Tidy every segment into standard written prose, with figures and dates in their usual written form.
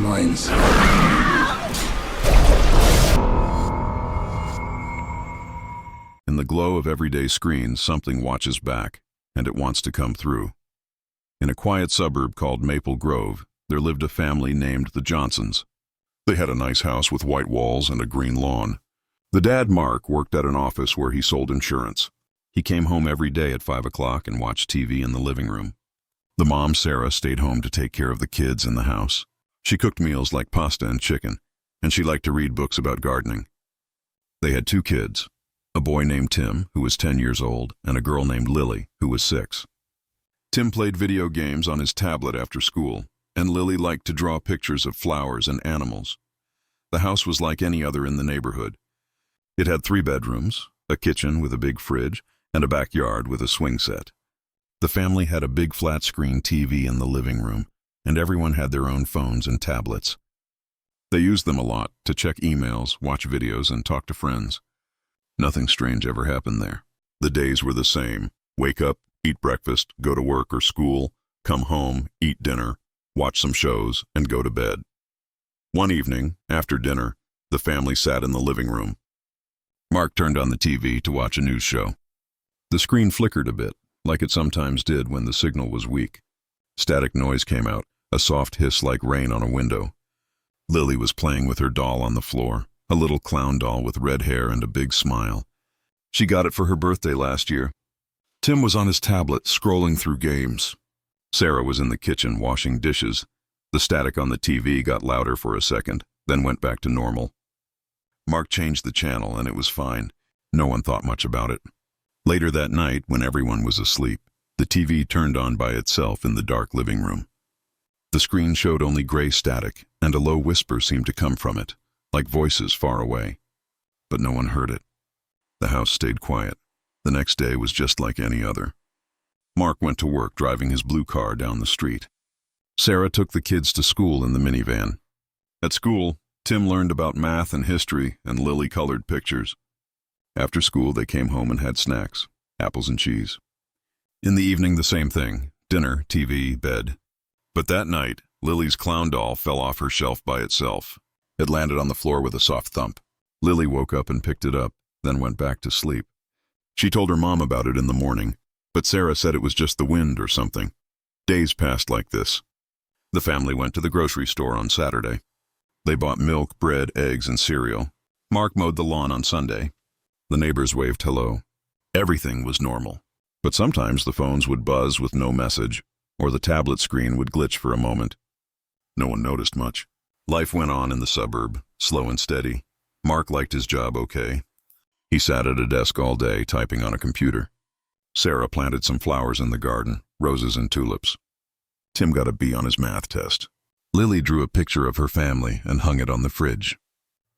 minds. In the glow of everyday screens, something watches back, and it wants to come through. In a quiet suburb called Maple Grove, there lived a family named the Johnsons. They had a nice house with white walls and a green lawn. The dad, Mark, worked at an office where he sold insurance. He came home every day at 5 o'clock and watched TV in the living room. The mom, Sarah, stayed home to take care of the kids in the house. She cooked meals like pasta and chicken, and she liked to read books about gardening. They had 2 kids, a boy named Tim, who was 10 years old, and a girl named Lily, who was 6. Tim played video games on his tablet after school, and Lily liked to draw pictures of flowers and animals. The house was like any other in the neighborhood. It had 3 bedrooms, a kitchen with a big fridge, and a backyard with a swing set. The family had a big flat-screen TV in the living room, and everyone had their own phones and tablets. They used them a lot to check emails, watch videos, and talk to friends. Nothing strange ever happened there. The days were the same. Wake up, eat breakfast, go to work or school, come home, eat dinner, watch some shows, and go to bed. One evening, after dinner, the family sat in the living room. Mark turned on the TV to watch a news show. The screen flickered a bit, like it sometimes did when the signal was weak. Static noise came out, a soft hiss like rain on a window. Lily was playing with her doll on the floor, a little clown doll with red hair and a big smile. She got it for her birthday last year. Tim was on his tablet, scrolling through games. Sarah was in the kitchen washing dishes. The static on the TV got louder for a second, then went back to normal. Mark changed the channel and it was fine. No one thought much about it. Later that night, when everyone was asleep, the TV turned on by itself in the dark living room. The screen showed only gray static, and a low whisper seemed to come from it, like voices far away. But no one heard it. The house stayed quiet. The next day was just like any other. Mark went to work driving his blue car down the street. Sarah took the kids to school in the minivan. At school, Tim learned about math and history, and Lily colored pictures. After school, they came home and had snacks, apples and cheese. In the evening, the same thing, dinner, TV, bed. But that night, Lily's clown doll fell off her shelf by itself. It landed on the floor with a soft thump. Lily woke up and picked it up, then went back to sleep. She told her mom about it in the morning, but Sarah said it was just the wind or something. Days passed like this. The family went to the grocery store on Saturday. They bought milk, bread, eggs, and cereal. Mark mowed the lawn on Sunday. The neighbors waved hello. Everything was normal. But sometimes the phones would buzz with no message, or the tablet screen would glitch for a moment. No one noticed much. Life went on in the suburb, slow and steady. Mark liked his job okay. He sat at a desk all day, typing on a computer. Sarah planted some flowers in the garden, roses and tulips. Tim got a B on his math test. Lily drew a picture of her family and hung it on the fridge.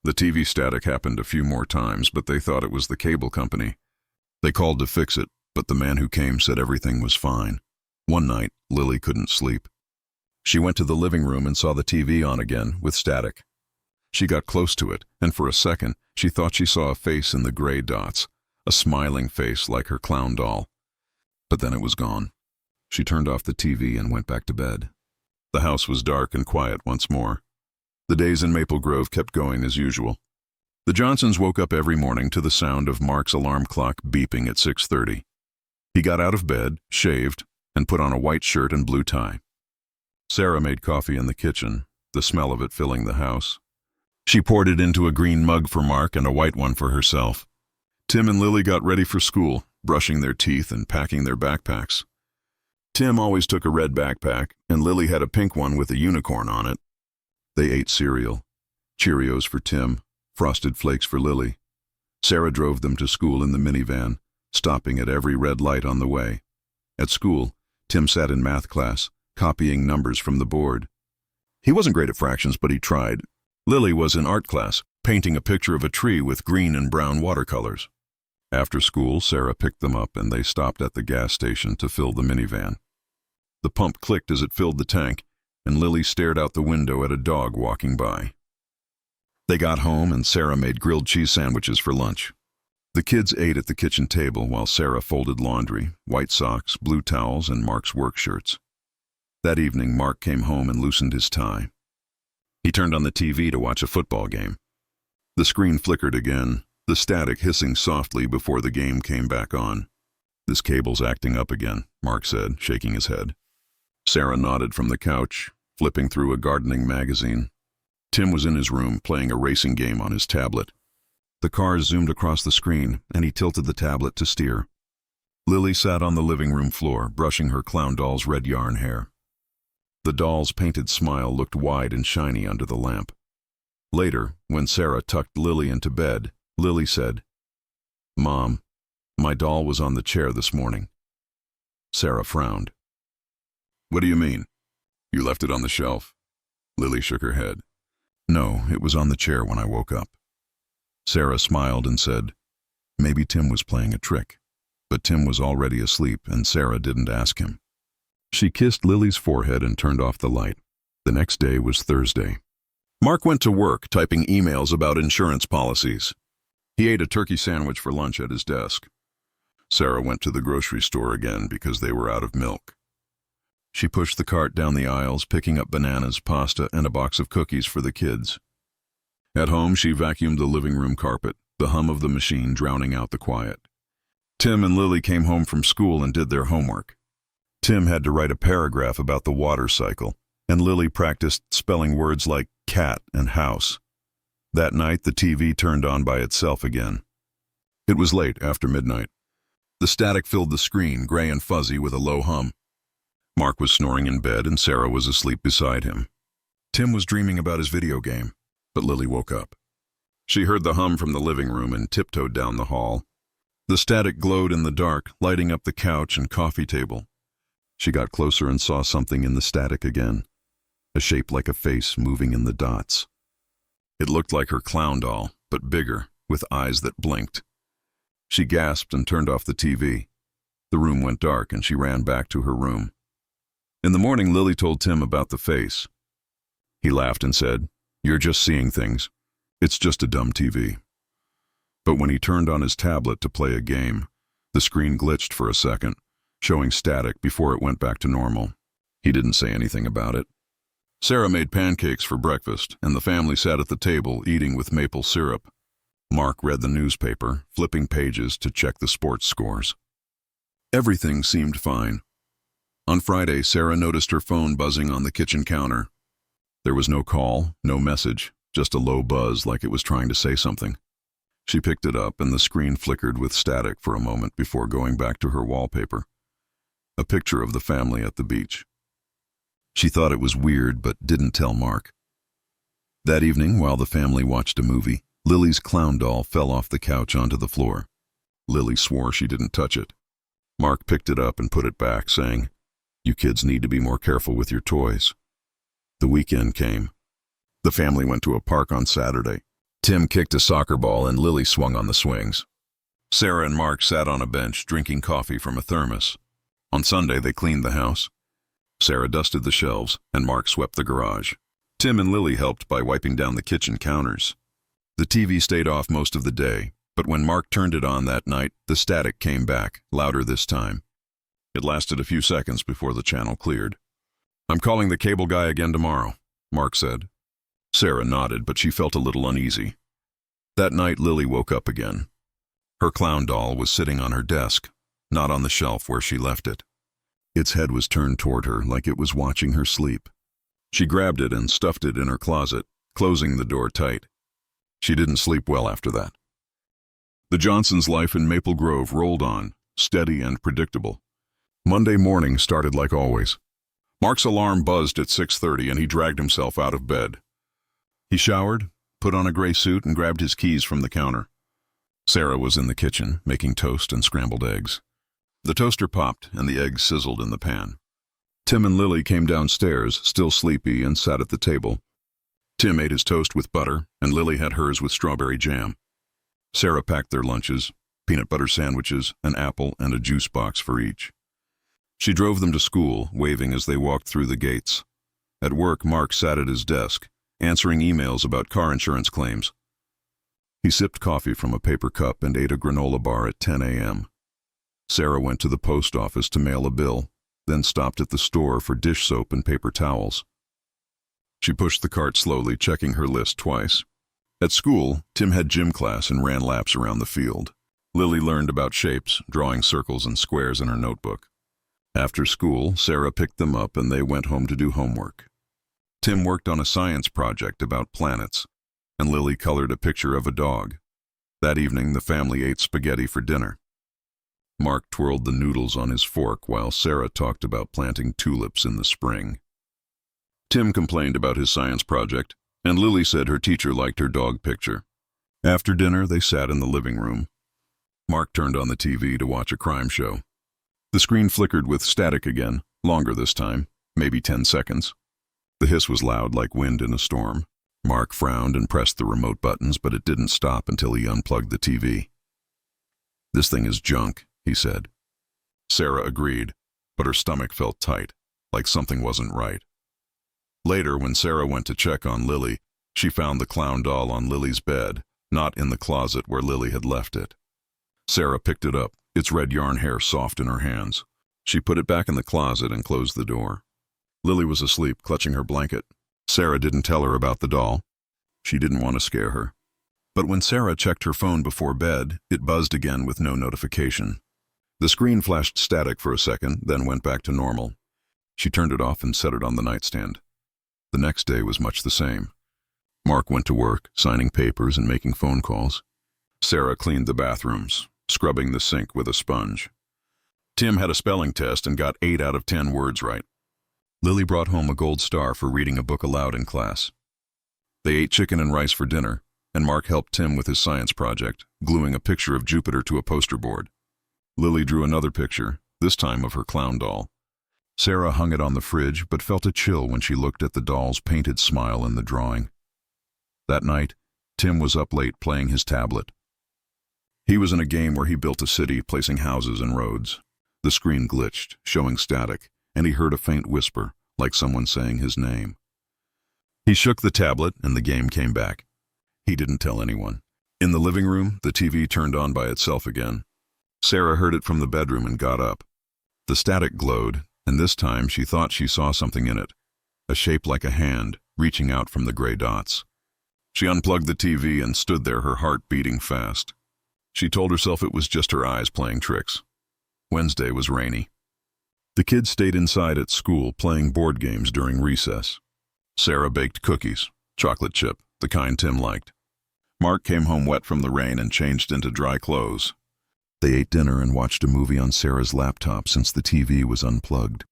The TV static happened a few more times, but they thought it was the cable company. They called to fix it, but the man who came said everything was fine. One night, Lily couldn't sleep. She went to the living room and saw the TV on again, with static. She got close to it, and for a second, she thought she saw a face in the gray dots, a smiling face like her clown doll. But then it was gone. She turned off the TV and went back to bed. The house was dark and quiet once more. The days in Maple Grove kept going as usual. The Johnsons woke up every morning to the sound of Mark's alarm clock beeping at 6:30. He got out of bed, shaved, and put on a white shirt and blue tie. Sarah made coffee in the kitchen, the smell of it filling the house. She poured it into a green mug for Mark and a white one for herself. Tim and Lily got ready for school, brushing their teeth and packing their backpacks. Tim always took a red backpack, and Lily had a pink one with a unicorn on it. They ate cereal, Cheerios for Tim, Frosted Flakes for Lily. Sarah drove them to school in the minivan, stopping at every red light on the way. At school, Tim sat in math class, copying numbers from the board. He wasn't great at fractions, but he tried. Lily was in art class, painting a picture of a tree with green and brown watercolors. After school, Sarah picked them up and they stopped at the gas station to fill the minivan. The pump clicked as it filled the tank, and Lily stared out the window at a dog walking by. They got home and Sarah made grilled cheese sandwiches for lunch. The kids ate at the kitchen table while Sarah folded laundry, white socks, blue towels, and Mark's work shirts. That evening, Mark came home and loosened his tie. He turned on the TV to watch a football game. The screen flickered again, the static hissing softly before the game came back on. "This cable's acting up again," Mark said, shaking his head. Sarah nodded from the couch, flipping through a gardening magazine. Tim was in his room playing a racing game on his tablet. The cars zoomed across the screen, and he tilted the tablet to steer. Lily sat on the living room floor, brushing her clown doll's red yarn hair. The doll's painted smile looked wide and shiny under the lamp. Later, when Sarah tucked Lily into bed, Lily said, "Mom, my doll was on the chair this morning." Sarah frowned. "What do you mean? You left it on the shelf?" Lily shook her head. "No, it was on the chair when I woke up." Sarah smiled and said, "Maybe Tim was playing a trick." But Tim was already asleep, and Sarah didn't ask him. She kissed Lily's forehead and turned off the light. The next day was Thursday. Mark went to work typing emails about insurance policies. He ate a turkey sandwich for lunch at his desk. Sarah went to the grocery store again because they were out of milk. She pushed the cart down the aisles, picking up bananas, pasta, and a box of cookies for the kids. At home, she vacuumed the living room carpet, the hum of the machine drowning out the quiet. Tim and Lily came home from school and did their homework. Tim had to write a paragraph about the water cycle, and Lily practiced spelling words like cat and house. That night, the TV turned on by itself again. It was late, after midnight. The static filled the screen, gray and fuzzy, with a low hum. Mark was snoring in bed, and Sarah was asleep beside him. Tim was dreaming about his video game, but Lily woke up. She heard the hum from the living room and tiptoed down the hall. The static glowed in the dark, lighting up the couch and coffee table. She got closer and saw something in the static again, a shape like a face moving in the dots. It looked like her clown doll, but bigger, with eyes that blinked. She gasped and turned off the TV. The room went dark, and she ran back to her room. In the morning, Lily told Tim about the face. He laughed and said, "You're just seeing things. It's just a dumb TV." But when he turned on his tablet to play a game, the screen glitched for a second, showing static before it went back to normal. He didn't say anything about it. Sarah made pancakes for breakfast, and the family sat at the table eating with maple syrup. Mark read the newspaper, flipping pages to check the sports scores. Everything seemed fine. On Friday, Sarah noticed her phone buzzing on the kitchen counter. There was no call, no message, just a low buzz like it was trying to say something. She picked it up, and the screen flickered with static for a moment before going back to her wallpaper. A picture of the family at the beach. She thought it was weird, but didn't tell Mark. That evening, while the family watched a movie, Lily's clown doll fell off the couch onto the floor. Lily swore she didn't touch it. Mark picked it up and put it back, saying, "You kids need to be more careful with your toys." The weekend came. The family went to a park on Saturday. Tim kicked a soccer ball and Lily swung on the swings. Sarah and Mark sat on a bench drinking coffee from a thermos. On Sunday, they cleaned the house. Sarah dusted the shelves, and Mark swept the garage. Tim and Lily helped by wiping down the kitchen counters. The TV stayed off most of the day, but when Mark turned it on that night, the static came back, louder this time. It lasted a few seconds before the channel cleared. "I'm calling the cable guy again tomorrow," Mark said. Sarah nodded, but she felt a little uneasy. That night, Lily woke up again. Her clown doll was sitting on her desk, not on the shelf where she left it. Its head was turned toward her like it was watching her sleep. She grabbed it and stuffed it in her closet, closing the door tight. She didn't sleep well after that. The Johnsons' life in Maple Grove rolled on, steady and predictable. Monday morning started like always. Mark's alarm buzzed at 6:30 and he dragged himself out of bed. He showered, put on a gray suit, and grabbed his keys from the counter. Sarah was in the kitchen, making toast and scrambled eggs. The toaster popped and the eggs sizzled in the pan. Tim and Lily came downstairs, still sleepy, and sat at the table. Tim ate his toast with butter, and Lily had hers with strawberry jam. Sarah packed their lunches, peanut butter sandwiches, an apple, and a juice box for each. She drove them to school, waving as they walked through the gates. At work, Mark sat at his desk, answering emails about car insurance claims. He sipped coffee from a paper cup and ate a granola bar at 10 a.m. Sarah went to the post office to mail a bill, then stopped at the store for dish soap and paper towels. She pushed the cart slowly, checking her list twice. At school, Tim had gym class and ran laps around the field. Lily learned about shapes, drawing circles and squares in her notebook. After school, Sarah picked them up and they went home to do homework. Tim worked on a science project about planets, and Lily colored a picture of a dog. That evening, the family ate spaghetti for dinner. Mark twirled the noodles on his fork while Sarah talked about planting tulips in the spring. Tim complained about his science project, and Lily said her teacher liked her dog picture. After dinner, they sat in the living room. Mark turned on the TV to watch a crime show. The screen flickered with static again, longer this time, maybe 10 seconds. The hiss was loud like wind in a storm. Mark frowned and pressed the remote buttons, but it didn't stop until he unplugged the TV. "This thing is junk," he said. Sarah agreed, but her stomach felt tight, like something wasn't right. Later, when Sarah went to check on Lily, she found the clown doll on Lily's bed, not in the closet where Lily had left it. Sarah picked it up, its red yarn hair soft in her hands. She put it back in the closet and closed the door. Lily was asleep, clutching her blanket. Sarah didn't tell her about the doll. She didn't want to scare her. But when Sarah checked her phone before bed, it buzzed again with no notification. The screen flashed static for a second, then went back to normal. She turned it off and set it on the nightstand. The next day was much the same. Mark went to work, signing papers and making phone calls. Sarah cleaned the bathrooms, scrubbing the sink with a sponge. Tim had a spelling test and got 8 out of 10 words right. Lily brought home a gold star for reading a book aloud in class. They ate chicken and rice for dinner, and Mark helped Tim with his science project, gluing a picture of Jupiter to a poster board. Lily drew another picture, this time of her clown doll. Sarah hung it on the fridge, but felt a chill when she looked at the doll's painted smile in the drawing. That night, Tim was up late playing his tablet. He was in a game where he built a city, placing houses and roads. The screen glitched, showing static, and he heard a faint whisper, like someone saying his name. He shook the tablet, and the game came back. He didn't tell anyone. In the living room, the TV turned on by itself again. Sarah heard it from the bedroom and got up. The static glowed, and this time she thought she saw something in it, a shape like a hand, reaching out from the gray dots. She unplugged the TV and stood there, her heart beating fast. She told herself it was just her eyes playing tricks. Wednesday was rainy. The kids stayed inside at school playing board games during recess. Sarah baked cookies, chocolate chip, the kind Tim liked. Mark came home wet from the rain and changed into dry clothes. They ate dinner and watched a movie on Sarah's laptop since the TV was unplugged.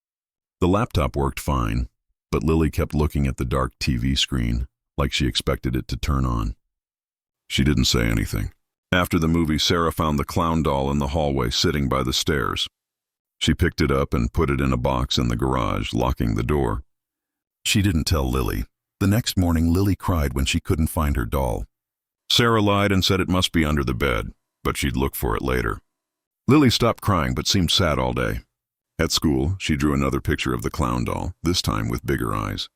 The laptop worked fine, but Lily kept looking at the dark TV screen, like she expected it to turn on. She didn't say anything. After the movie, Sarah found the clown doll in the hallway sitting by the stairs. She picked it up and put it in a box in the garage, locking the door. She didn't tell Lily. The next morning, Lily cried when she couldn't find her doll. Sarah lied and said it must be under the bed, but she'd look for it later. Lily stopped crying but seemed sad all day. At school, she drew another picture of the clown doll, this time with bigger eyes.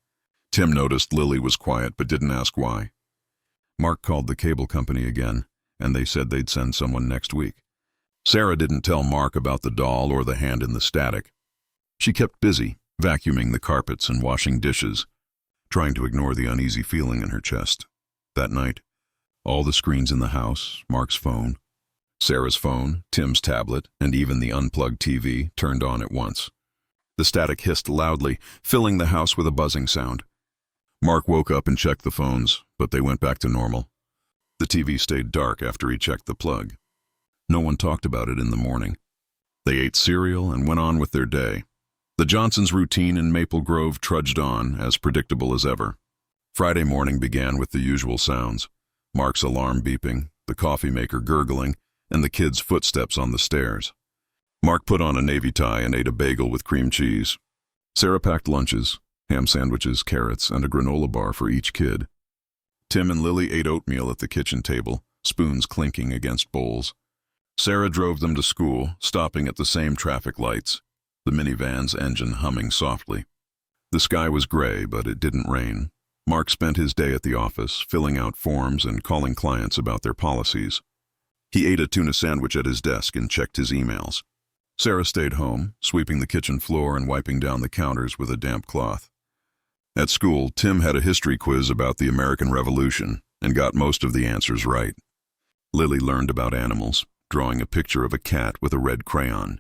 Tim noticed Lily was quiet but didn't ask why. Mark called the cable company again, and they said they'd send someone next week. Sarah didn't tell Mark about the doll or the hand in the static. She kept busy, vacuuming the carpets and washing dishes, trying to ignore the uneasy feeling in her chest. That night, all the screens in the house, Mark's phone, Sarah's phone, Tim's tablet, and even the unplugged TV turned on at once. The static hissed loudly, filling the house with a buzzing sound. Mark woke up and checked the phones, but they went back to normal. The TV stayed dark after he checked the plug. No one talked about it in the morning. They ate cereal and went on with their day. The Johnsons' routine in Maple Grove trudged on, as predictable as ever. Friday morning began with the usual sounds: Mark's alarm beeping, the coffee maker gurgling, and the kids' footsteps on the stairs. Mark put on a navy tie and ate a bagel with cream cheese. Sarah packed lunches, ham sandwiches, carrots, and a granola bar for each kid. Tim and Lily ate oatmeal at the kitchen table, spoons clinking against bowls. Sarah drove them to school, stopping at the same traffic lights, the minivan's engine humming softly. The sky was gray, but it didn't rain. Mark spent his day at the office, filling out forms and calling clients about their policies. He ate a tuna sandwich at his desk and checked his emails. Sarah stayed home, sweeping the kitchen floor and wiping down the counters with a damp cloth. At school, Tim had a history quiz about the American Revolution and got most of the answers right. Lily learned about animals, drawing a picture of a cat with a red crayon.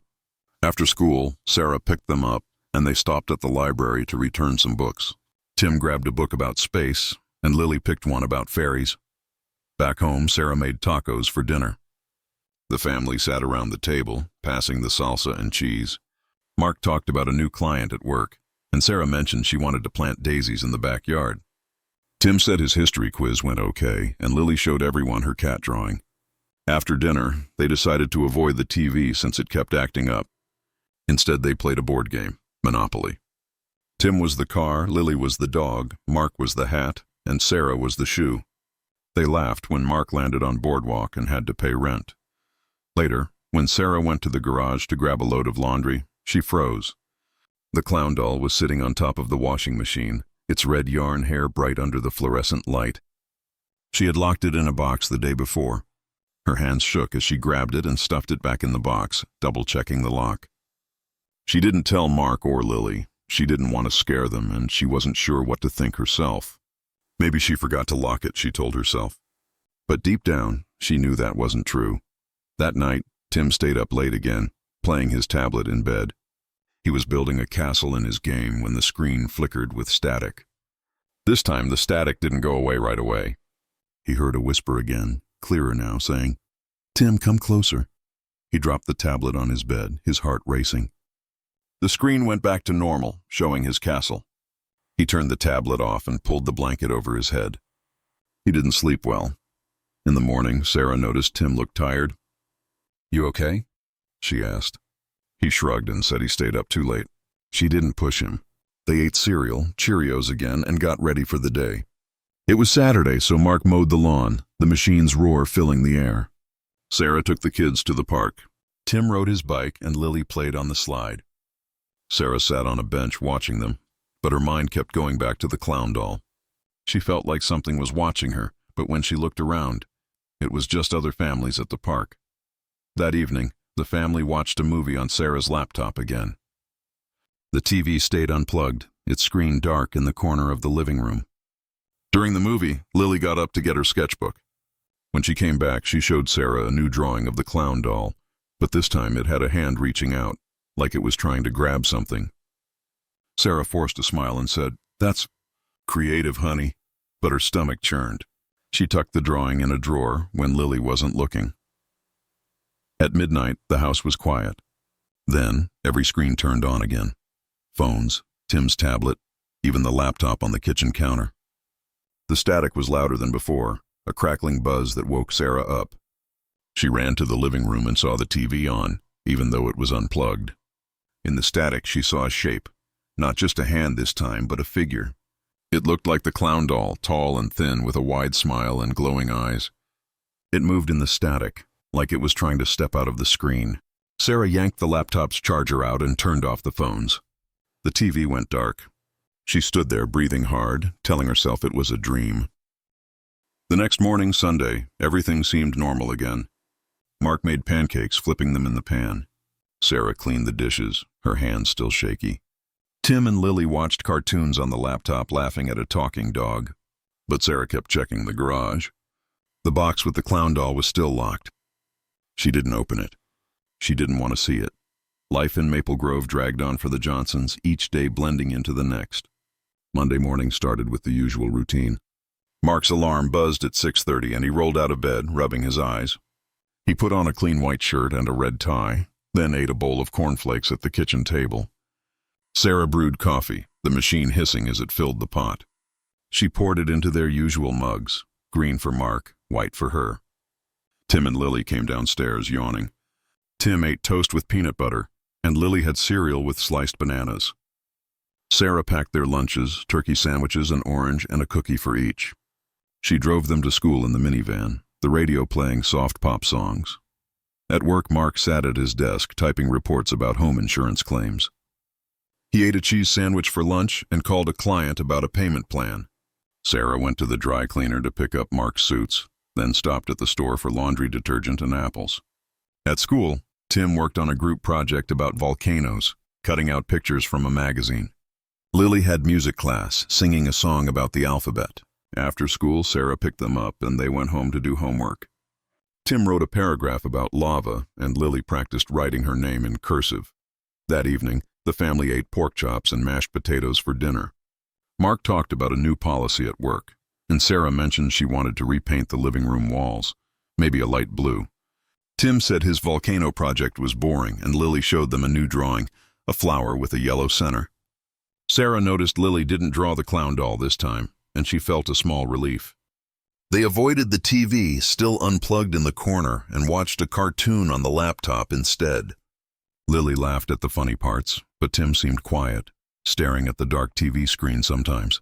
After school, Sarah picked them up, and they stopped at the library to return some books. Tim grabbed a book about space, and Lily picked one about fairies. Back home, Sarah made tacos for dinner. The family sat around the table, passing the salsa and cheese. Mark talked about a new client at work, and Sarah mentioned she wanted to plant daisies in the backyard. Tim said his history quiz went okay, and Lily showed everyone her cat drawing. After dinner, they decided to avoid the TV since it kept acting up. Instead, they played a board game, Monopoly. Tim was the car, Lily was the dog, Mark was the hat, and Sarah was the shoe. They laughed when Mark landed on boardwalk and had to pay rent. Later, when Sarah went to the garage to grab a load of laundry, she froze. The clown doll was sitting on top of the washing machine, its red yarn hair bright under the fluorescent light. She had locked it in a box the day before. Her hands shook as she grabbed it and stuffed it back in the box, double-checking the lock. She didn't tell Mark or Lily. She didn't want to scare them, and she wasn't sure what to think herself. Maybe she forgot to lock it, she told herself. But deep down, she knew that wasn't true. That night, Tim stayed up late again, playing his tablet in bed. He was building a castle in his game when the screen flickered with static. This time, the static didn't go away right away. He heard a whisper again, clearer now, saying, "Tim, come closer." He dropped the tablet on his bed, his heart racing. The screen went back to normal, showing his castle. He turned the tablet off and pulled the blanket over his head. He didn't sleep well. In the morning, Sarah noticed Tim looked tired. "You okay?" she asked. He shrugged and said he stayed up too late. She didn't push him. They ate cereal, Cheerios again, and got ready for the day. It was Saturday, so Mark mowed the lawn, the machine's roar filling the air. Sarah took the kids to the park. Tim rode his bike and Lily played on the slide. Sarah sat on a bench watching them, but her mind kept going back to the clown doll. She felt like something was watching her, but when she looked around, it was just other families at the park. That evening, the family watched a movie on Sarah's laptop again. The TV stayed unplugged, its screen dark in the corner of the living room. During the movie, Lily got up to get her sketchbook. When she came back, she showed Sarah a new drawing of the clown doll, but this time it had a hand reaching out, like it was trying to grab something. Sarah forced a smile and said, "That's creative, honey," but her stomach churned. She tucked the drawing in a drawer when Lily wasn't looking. At midnight, the house was quiet. Then, every screen turned on again. Phones, Tim's tablet, even the laptop on the kitchen counter. The static was louder than before, a crackling buzz that woke Sarah up. She ran to the living room and saw the TV on, even though it was unplugged. In the static, she saw a shape, not just a hand this time, but a figure. It looked like the clown doll, tall and thin, with a wide smile and glowing eyes. It moved in the static, like it was trying to step out of the screen. Sarah yanked the laptop's charger out and turned off the phones. The TV went dark. She stood there breathing hard, telling herself it was a dream. The next morning, Sunday, everything seemed normal again. Mark made pancakes, flipping them in the pan. Sarah cleaned the dishes, her hands still shaky. Tim and Lily watched cartoons on the laptop, laughing at a talking dog. But Sarah kept checking the garage. The box with the clown doll was still locked. She didn't open it. She didn't want to see it. Life in Maple Grove dragged on for the Johnsons, each day blending into the next. Monday morning started with the usual routine. Mark's alarm buzzed at 6:30 and he rolled out of bed, rubbing his eyes. He put on a clean white shirt and a red tie, then ate a bowl of cornflakes at the kitchen table. Sarah brewed coffee, the machine hissing as it filled the pot. She poured it into their usual mugs, green for Mark, white for her. Tim and Lily came downstairs, yawning. Tim ate toast with peanut butter, and Lily had cereal with sliced bananas. Sarah packed their lunches, turkey sandwiches, an orange, and a cookie for each. She drove them to school in the minivan, the radio playing soft pop songs. At work, Mark sat at his desk, typing reports about home insurance claims. He ate a cheese sandwich for lunch and called a client about a payment plan. Sarah went to the dry cleaner to pick up Mark's suits, then stopped at the store for laundry detergent and apples. At school, Tim worked on a group project about volcanoes, cutting out pictures from a magazine. Lily had music class, singing a song about the alphabet. After school, Sarah picked them up and they went home to do homework. Tim wrote a paragraph about lava and Lily practiced writing her name in cursive. That evening, the family ate pork chops and mashed potatoes for dinner. Mark talked about a new policy at work, and Sarah mentioned she wanted to repaint the living room walls, maybe a light blue. Tim said his volcano project was boring and Lily showed them a new drawing, a flower with a yellow center. Sarah noticed Lily didn't draw the clown doll this time, and she felt a small relief. They avoided the TV, still unplugged in the corner, and watched a cartoon on the laptop instead. Lily laughed at the funny parts, but Tim seemed quiet, staring at the dark TV screen sometimes.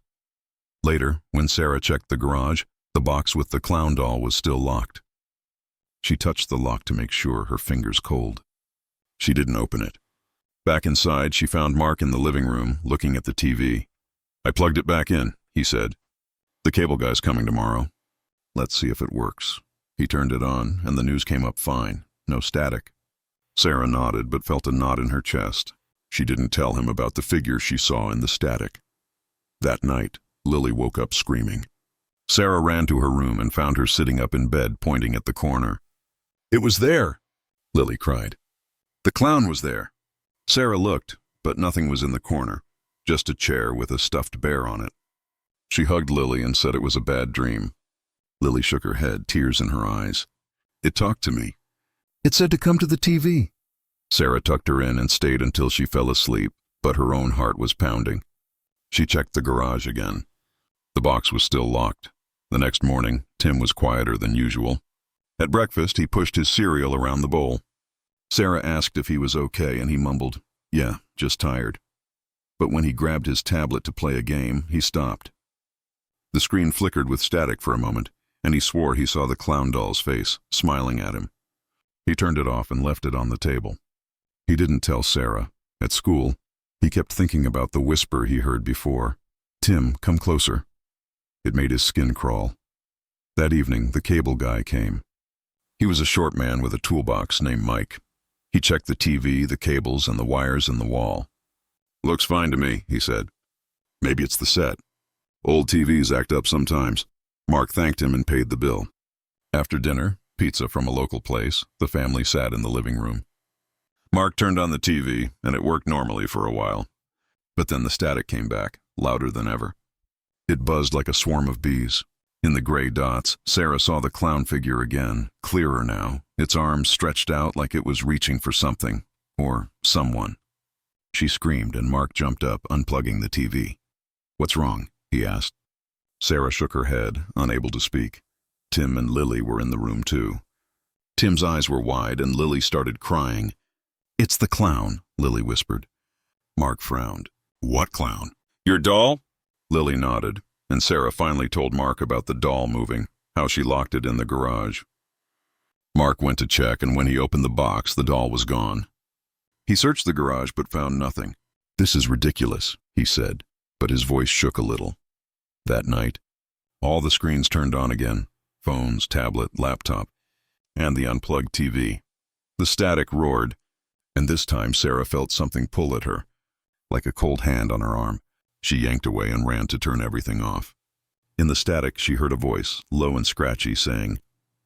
Later, when Sarah checked the garage, the box with the clown doll was still locked. She touched the lock to make sure, her fingers cold. She didn't open it. Back inside, she found Mark in the living room, looking at the TV. "I plugged it back in," he said. "The cable guy's coming tomorrow. Let's see if it works." He turned it on, and the news came up fine. No static. Sarah nodded, but felt a knot in her chest. She didn't tell him about the figure she saw in the static. That night, Lily woke up screaming. Sarah ran to her room and found her sitting up in bed, pointing at the corner. "It was there!" Lily cried. "The clown was there." Sarah looked, but nothing was in the corner, just a chair with a stuffed bear on it. She hugged Lily and said it was a bad dream. Lily shook her head, tears in her eyes. "It talked to me. It said to come to the TV." Sarah tucked her in and stayed until she fell asleep, but her own heart was pounding. She checked the garage again. The box was still locked. The next morning, Tim was quieter than usual. At breakfast, he pushed his cereal around the bowl. Sarah asked if he was okay, and he mumbled, "Yeah, just tired." But when he grabbed his tablet to play a game, he stopped. The screen flickered with static for a moment, and he swore he saw the clown doll's face, smiling at him. He turned it off and left it on the table. He didn't tell Sarah. At school, he kept thinking about the whisper he heard before. "Tim, come closer." It made his skin crawl. That evening, the cable guy came. He was a short man with a toolbox named Mike. He checked the TV, the cables, and the wires in the wall. "Looks fine to me," he said. "Maybe it's the set. Old TVs act up sometimes." Mark thanked him and paid the bill. After dinner, pizza from a local place, the family sat in the living room. Mark turned on the TV, and it worked normally for a while. But then the static came back, louder than ever. It buzzed like a swarm of bees. In the gray dots, Sarah saw the clown figure again, clearer now, its arms stretched out like it was reaching for something, or someone. She screamed, and Mark jumped up, unplugging the TV. "What's wrong?" he asked. Sarah shook her head, unable to speak. Tim and Lily were in the room too. Tim's eyes were wide, and Lily started crying. "It's the clown," Lily whispered. Mark frowned. "What clown? Your doll?" Lily nodded, and Sarah finally told Mark about the doll moving, how she locked it in the garage. Mark went to check, and when he opened the box, the doll was gone. He searched the garage but found nothing. "This is ridiculous," he said, but his voice shook a little. That night, all the screens turned on again, phones, tablet, laptop, and the unplugged TV. The static roared, and this time Sarah felt something pull at her, like a cold hand on her arm. She yanked away and ran to turn everything off. In the static, she heard a voice, low and scratchy, saying,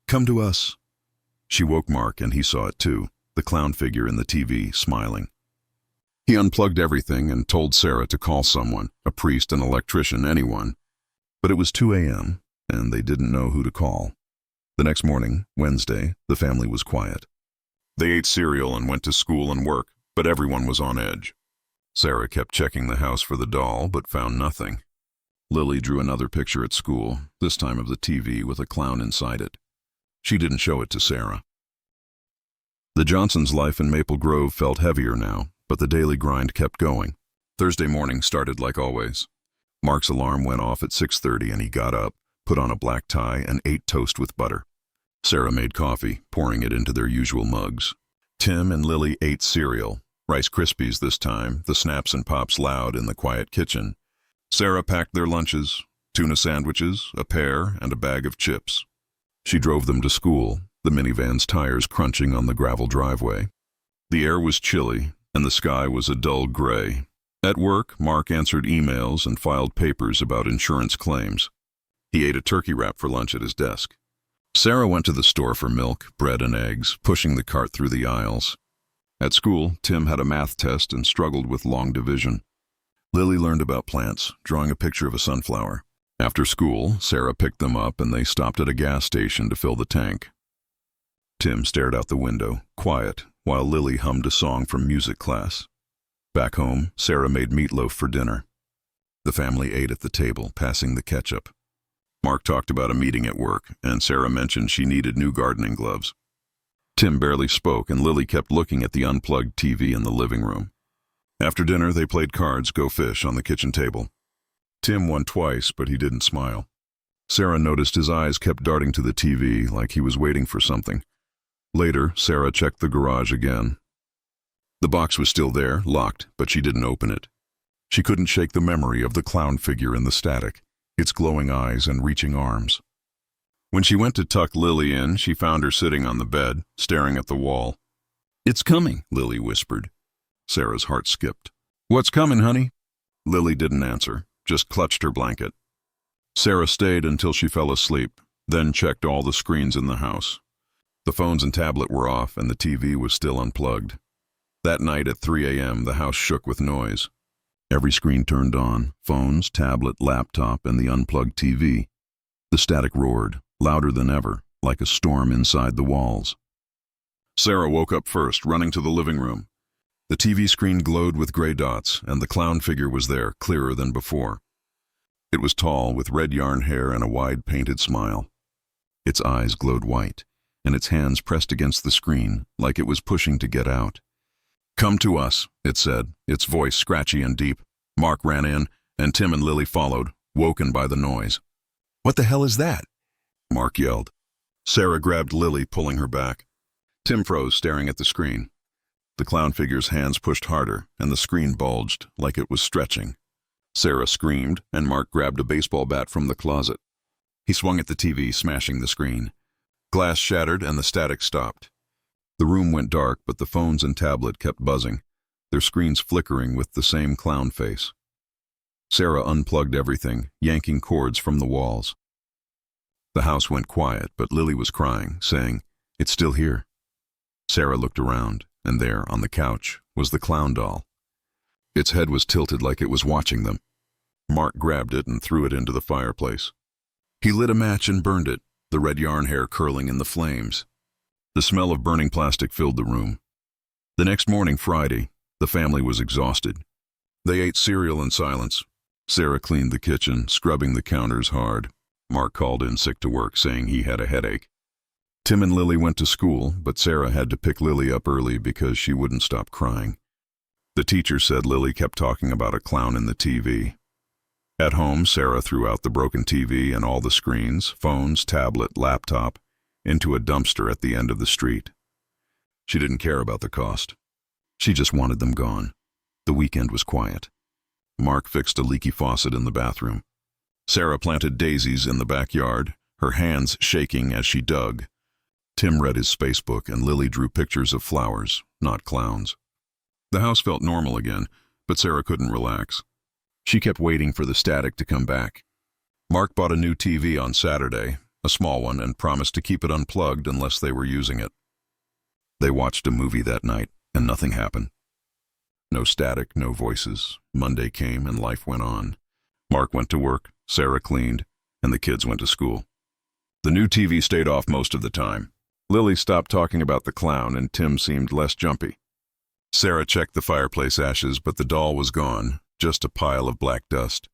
"Come to us." She woke Mark, and he saw it too, the clown figure in the TV, smiling. He unplugged everything and told Sarah to call someone, a priest, an electrician, anyone. But it was 2 a.m., and they didn't know who to call. The next morning, Wednesday, the family was quiet. They ate cereal and went to school and work, but everyone was on edge. Sarah kept checking the house for the doll, but found nothing. Lily drew another picture at school, this time of the TV with a clown inside it. She didn't show it to Sarah. The Johnsons' life in Maple Grove felt heavier now, but the daily grind kept going. Thursday morning started like always. Mark's alarm went off at 6:30 and he got up, put on a black tie, and ate toast with butter. Sarah made coffee, pouring it into their usual mugs. Tim and Lily ate cereal, Rice Krispies this time, the snaps and pops loud in the quiet kitchen. Sarah packed their lunches, tuna sandwiches, a pear, and a bag of chips. She drove them to school, the minivan's tires crunching on the gravel driveway. The air was chilly, and the sky was a dull gray. At work, Mark answered emails and filed papers about insurance claims. He ate a turkey wrap for lunch at his desk. Sarah went to the store for milk, bread, and eggs, pushing the cart through the aisles. At school, Tim had a math test and struggled with long division. Lily learned about plants, drawing a picture of a sunflower. After school, Sarah picked them up and they stopped at a gas station to fill the tank. Tim stared out the window, quiet, while Lily hummed a song from music class. Back home, Sarah made meatloaf for dinner. The family ate at the table, passing the ketchup. Mark talked about a meeting at work, and Sarah mentioned she needed new gardening gloves. Tim barely spoke, and Lily kept looking at the unplugged TV in the living room. After dinner, they played cards, go fish, on the kitchen table. Tim won twice, but he didn't smile. Sarah noticed his eyes kept darting to the TV, like he was waiting for something. Later, Sarah checked the garage again. The box was still there, locked, but she didn't open it. She couldn't shake the memory of the clown figure in the static, its glowing eyes and reaching arms. When she went to tuck Lily in, she found her sitting on the bed, staring at the wall. "It's coming," Lily whispered. Sarah's heart skipped. "What's coming, honey?" Lily didn't answer, just clutched her blanket. Sarah stayed until she fell asleep, then checked all the screens in the house. The phones and tablet were off, and the TV was still unplugged. That night at 3 a.m., the house shook with noise. Every screen turned on, phones, tablet, laptop, and the unplugged TV. The static roared, louder than ever, like a storm inside the walls. Sarah woke up first, running to the living room. The TV screen glowed with gray dots, and the clown figure was there, clearer than before. It was tall, with red yarn hair and a wide painted smile. Its eyes glowed white, and its hands pressed against the screen, like it was pushing to get out. "Come to us," it said, its voice scratchy and deep. Mark ran in, and Tim and Lily followed, woken by the noise. "What the hell is that?" Mark yelled. Sarah grabbed Lily, pulling her back. Tim froze, staring at the screen. The clown figure's hands pushed harder, and the screen bulged, like it was stretching. Sarah screamed, and Mark grabbed a baseball bat from the closet. He swung at the TV, smashing the screen. Glass shattered, and the static stopped. The room went dark, but the phones and tablet kept buzzing, their screens flickering with the same clown face. Sarah unplugged everything, yanking cords from the walls. The house went quiet, but Lily was crying, saying, "It's still here." Sarah looked around, and there, on the couch, was the clown doll. Its head was tilted like it was watching them. Mark grabbed it and threw it into the fireplace. He lit a match and burned it, the red yarn hair curling in the flames. The smell of burning plastic filled the room. The next morning, Friday, the family was exhausted. They ate cereal in silence. Sarah cleaned the kitchen, scrubbing the counters hard. Mark called in sick to work, saying he had a headache. Tim and Lily went to school, but Sarah had to pick Lily up early because she wouldn't stop crying. The teacher said Lily kept talking about a clown in the TV. At home, Sarah threw out the broken TV and all the screens, phones, tablet, laptop, into a dumpster at the end of the street. She didn't care about the cost. She just wanted them gone. The weekend was quiet. Mark fixed a leaky faucet in the bathroom. Sarah planted daisies in the backyard, her hands shaking as she dug. Tim read his spacebook, and Lily drew pictures of flowers, not clowns. The house felt normal again, but Sarah couldn't relax. She kept waiting for the static to come back. Mark bought a new TV on Saturday, a small one, and promised to keep it unplugged unless they were using it. They watched a movie that night, and nothing happened. No static, no voices. Monday came, and life went on. Mark went to work, Sarah cleaned, and the kids went to school. The new TV stayed off most of the time. Lily stopped talking about the clown, and Tim seemed less jumpy. Sarah checked the fireplace ashes, but the doll was gone, just a pile of black dust.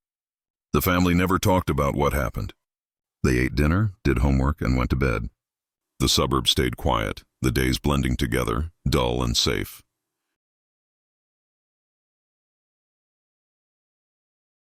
The family never talked about what happened. They ate dinner, did homework, and went to bed. The suburb stayed quiet, the days blending together, dull and safe.